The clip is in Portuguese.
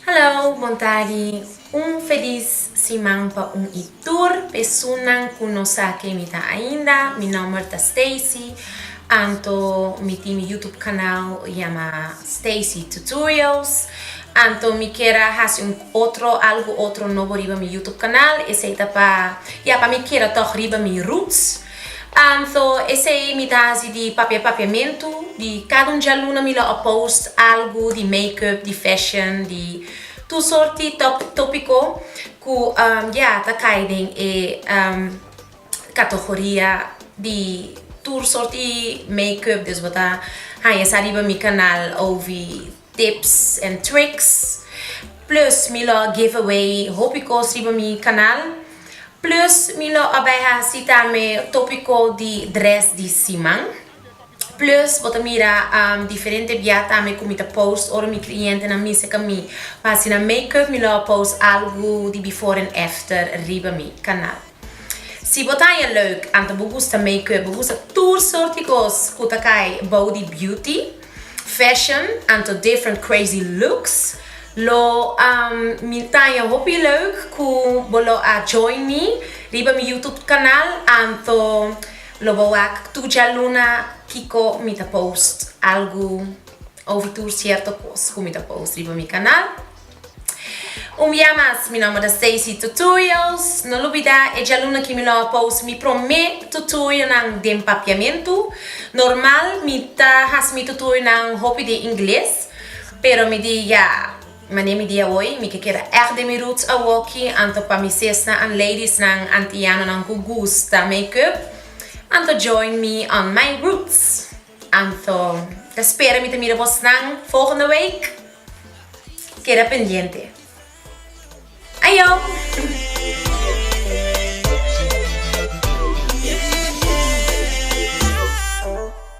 Hello, bontade. Feliz semana para itur. Pessoa que não sabe quem me tá ainda. Meu nome é Stacy. Anto me tem meu YouTube canal chama Stacy Tutorials. Anto me queira fazer algo outro novo riba meu YouTube canal. Esse é para me queira toch riba meu roots. Anto esse é me dá de papiamento de cada dia aluna me lá post algo de make-up, de fashion, de tu sorti tópico que tá caindo e categoria de tu sorti make-up desbota essa riba meu canal ouvi tips and tricks plus me lá giveaway hopicos riba meu canal. Plus, milo abai cita me tópico de dress de Simang. Plus, bota mira diferente biata me comita post or mi cliente na mi se kami pasi na make-up milo post algo de before and after riba mi canal. Si bota je leuk aan te begusta make-up, begusta tour soorten cos kutakai body beauty, fashion, aan to different crazy looks. Lo minta hopi leuk ku bolo join me riba mi YouTube kanal anto lo boak tu luna kiko mita post algo over tu cierto cos ku mita post riba mi canal. Mi nome é Stacy Tutorials. Não olvida é jaluna que me lo post mi prome tutorial nang de empapiamento. Normal mi has mi tutorial nang hopi de inglês, pero me diga mijn name die hoy, mi que echt de mi roots a walkie, anto pa mi sesna and ladies nang antiano nang gusta make-up, anto join me on my roots. Anto, espera mi te mira vos nang volgende week. Queda pendiente. Ayo!